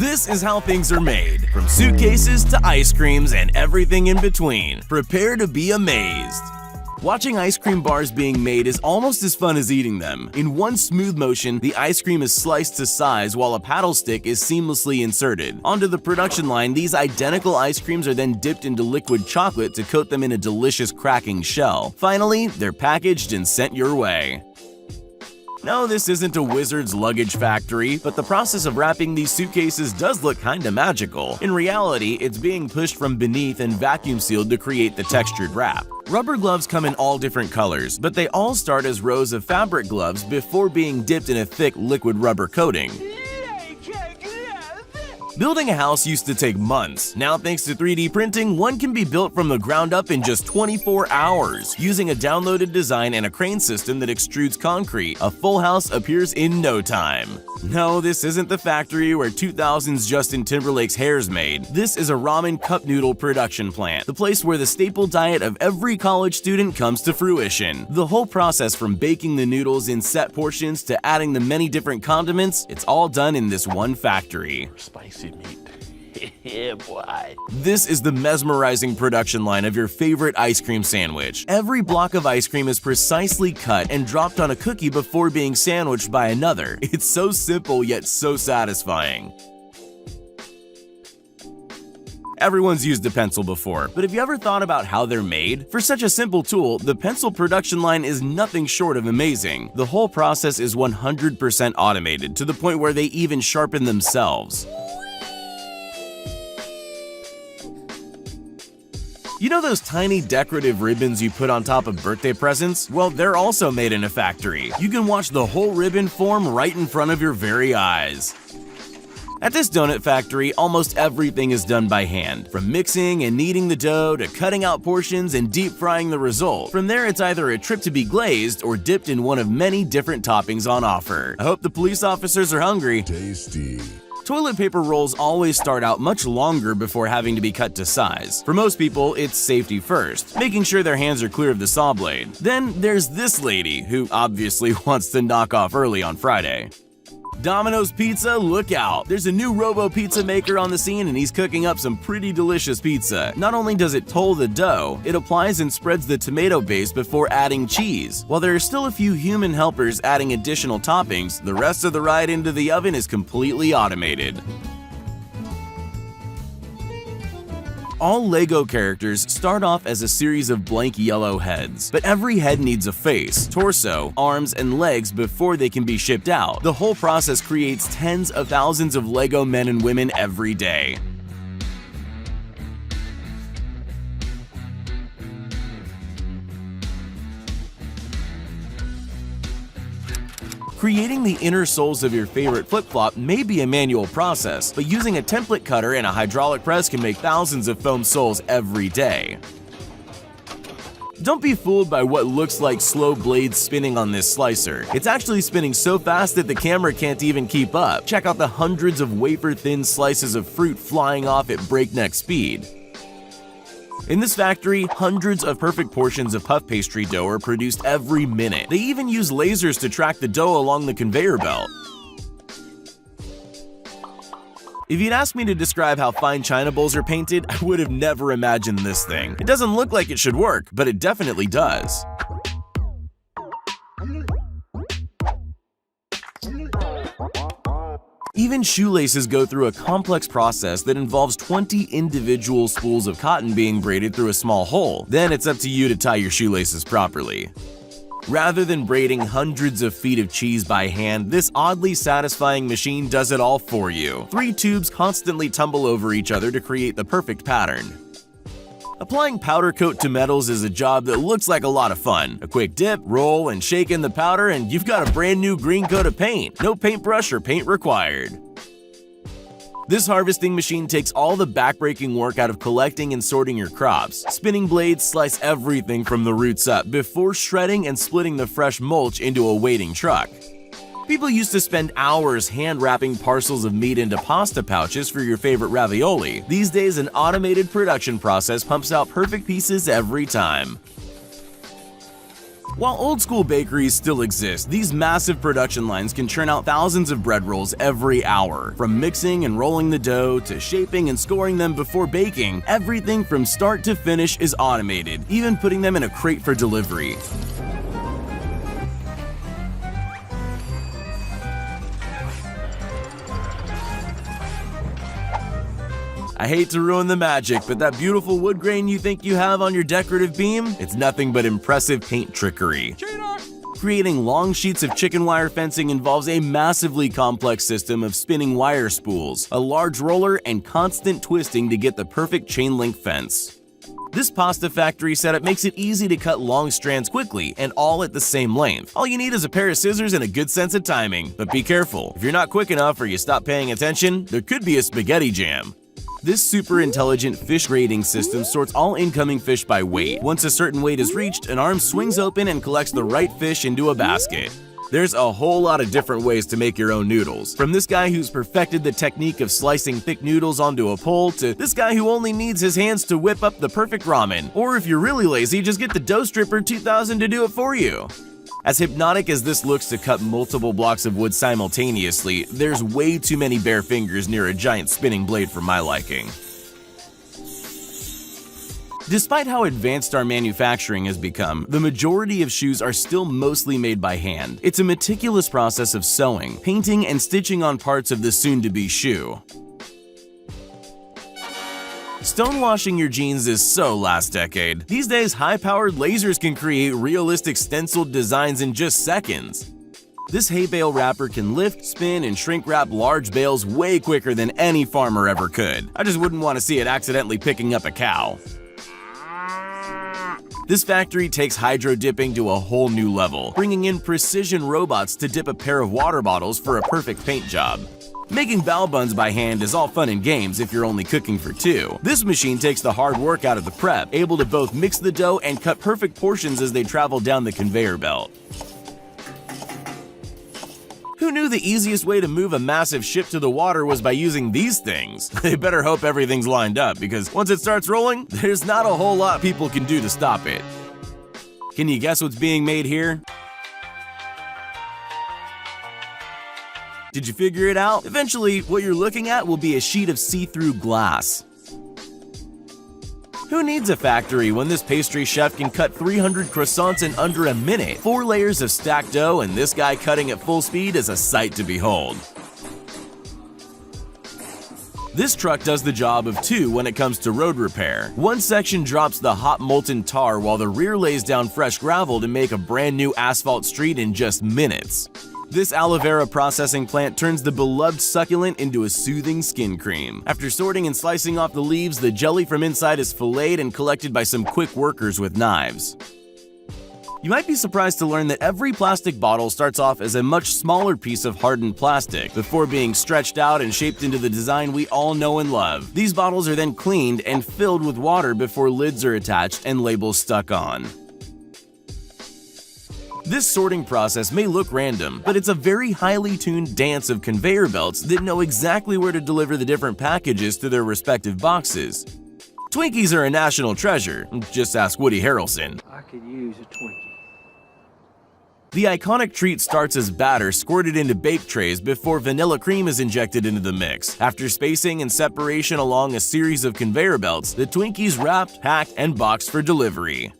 This is how things are made, from suitcases to ice creams and everything in between. Prepare to be amazed. Watching ice cream bars being made is almost as fun as eating them. In one smooth motion, the ice cream is sliced to size while a paddle stick is seamlessly inserted. Onto the production line, these identical ice creams are then dipped into liquid chocolate to coat them in a delicious cracking shell. Finally, they're packaged and sent your way. No, this isn't a wizard's luggage factory, but the process of wrapping these suitcases does look kinda magical. In reality, it's being pushed from beneath and vacuum sealed to create the textured wrap. Rubber gloves come in all different colors, but they all start as rows of fabric gloves before being dipped in a thick liquid rubber coating. Building a house used to take months. Now, thanks to 3D printing, one can be built from the ground up in just 24 hours. Using a downloaded design and a crane system that extrudes concrete, a full house appears in no time. No, this isn't the factory where 2000's Justin Timberlake's hair's made. This is a ramen cup noodle production plant, the place where the staple diet of every college student comes to fruition. The whole process from baking the noodles in set portions to adding the many different condiments, it's all done in this one factory. Spicy meat. Yeah, boy. This is the mesmerizing production line of your favorite ice cream sandwich. Every block of ice cream is precisely cut and dropped on a cookie before being sandwiched by another. It's so simple yet so satisfying. Everyone's used a pencil before, but have you ever thought about how they're made? For such a simple tool, the pencil production line is nothing short of amazing. The whole process is 100% automated, to the point where they even sharpen themselves. You know those tiny decorative ribbons you put on top of birthday presents? Well, they're also made in a factory. You can watch the whole ribbon form right in front of your very eyes. At this donut factory, almost everything is done by hand, from mixing and kneading the dough to cutting out portions and deep frying the result. From there, it's either a trip to be glazed or dipped in one of many different toppings on offer. I hope the police officers are hungry. Tasty. Toilet paper rolls always start out much longer before having to be cut to size. For most people, it's safety first, making sure their hands are clear of the saw blade. Then there's this lady, who obviously wants to knock off early on Friday. Domino's Pizza, look out! There's a new robo-pizza maker on the scene and he's cooking up some pretty delicious pizza. Not only does it toll the dough, it applies and spreads the tomato base before adding cheese. While there are still a few human helpers adding additional toppings, the rest of the ride into the oven is completely automated. All LEGO characters start off as a series of blank yellow heads, but every head needs a face, torso, arms, and legs before they can be shipped out. The whole process creates tens of thousands of LEGO men and women every day. Creating the inner soles of your favorite flip-flop may be a manual process, but using a template cutter and a hydraulic press can make thousands of foam soles every day. Don't be fooled by what looks like slow blades spinning on this slicer. It's actually spinning so fast that the camera can't even keep up. Check out the hundreds of wafer-thin slices of fruit flying off at breakneck speed. In this factory, hundreds of perfect portions of puff pastry dough are produced every minute. They even use lasers to track the dough along the conveyor belt. If you'd asked me to describe how fine china bowls are painted, I would have never imagined this thing. It doesn't look like it should work, but it definitely does. Even shoelaces go through a complex process that involves 20 individual spools of cotton being braided through a small hole. Then it's up to you to tie your shoelaces properly. Rather than braiding hundreds of feet of cheese by hand, this oddly satisfying machine does it all for you. 3 tubes constantly tumble over each other to create the perfect pattern. Applying powder coat to metals is a job that looks like a lot of fun. A quick dip, roll, and shake in the powder and you've got a brand new green coat of paint. No paintbrush or paint required. This harvesting machine takes all the backbreaking work out of collecting and sorting your crops. Spinning blades slice everything from the roots up before shredding and splitting the fresh mulch into a waiting truck. People used to spend hours hand-wrapping parcels of meat into pasta pouches for your favorite ravioli. These days, an automated production process pumps out perfect pieces every time. While old-school bakeries still exist, these massive production lines can churn out thousands of bread rolls every hour. From mixing and rolling the dough to shaping and scoring them before baking, everything from start to finish is automated, even putting them in a crate for delivery. I hate to ruin the magic, but that beautiful wood grain you think you have on your decorative beam? It's nothing but impressive paint trickery. Creating long sheets of chicken wire fencing involves a massively complex system of spinning wire spools, a large roller, and constant twisting to get the perfect chain-link fence. This pasta factory setup makes it easy to cut long strands quickly and all at the same length. All you need is a pair of scissors and a good sense of timing. But be careful, if you're not quick enough or you stop paying attention, there could be a spaghetti jam. This super intelligent fish grading system sorts all incoming fish by weight. Once a certain weight is reached, an arm swings open and collects the right fish into a basket. There's a whole lot of different ways to make your own noodles. From this guy who's perfected the technique of slicing thick noodles onto a pole to this guy who only needs his hands to whip up the perfect ramen. Or if you're really lazy, just get the Dough Stripper 2000 to do it for you. As hypnotic as this looks to cut multiple blocks of wood simultaneously, there's way too many bare fingers near a giant spinning blade for my liking. Despite how advanced our manufacturing has become, the majority of shoes are still mostly made by hand. It's a meticulous process of sewing, painting, and stitching on parts of the soon-to-be shoe. Stonewashing your jeans is so last decade. These days, high-powered lasers can create realistic stenciled designs in just seconds. This hay bale wrapper can lift, spin, and shrink wrap large bales way quicker than any farmer ever could. I just wouldn't want to see it accidentally picking up a cow. This factory takes hydro dipping to a whole new level, bringing in precision robots to dip a pair of water bottles for a perfect paint job. Making bao buns by hand is all fun and games if you're only cooking for two. This machine takes the hard work out of the prep, able to both mix the dough and cut perfect portions as they travel down the conveyor belt. Who knew the easiest way to move a massive ship to the water was by using these things? They better hope everything's lined up, because once it starts rolling, there's not a whole lot people can do to stop it. Can you guess what's being made here? Did you figure it out? Eventually, what you're looking at will be a sheet of see-through glass. Who needs a factory when this pastry chef can cut 300 croissants in under a minute? 4 layers of stacked dough and this guy cutting at full speed is a sight to behold. This truck does the job of 2 when it comes to road repair. One section drops the hot molten tar while the rear lays down fresh gravel to make a brand new asphalt street in just minutes. This aloe vera processing plant turns the beloved succulent into a soothing skin cream. After sorting and slicing off the leaves, the jelly from inside is filleted and collected by some quick workers with knives. You might be surprised to learn that every plastic bottle starts off as a much smaller piece of hardened plastic before being stretched out and shaped into the design we all know and love. These bottles are then cleaned and filled with water before lids are attached and labels stuck on. This sorting process may look random, but it's a very highly tuned dance of conveyor belts that know exactly where to deliver the different packages to their respective boxes. Twinkies are a national treasure, just ask Woody Harrelson. I could use a Twinkie. The iconic treat starts as batter squirted into bake trays before vanilla cream is injected into the mix. After spacing and separation along a series of conveyor belts, the Twinkie's wrapped, packed, and boxed for delivery.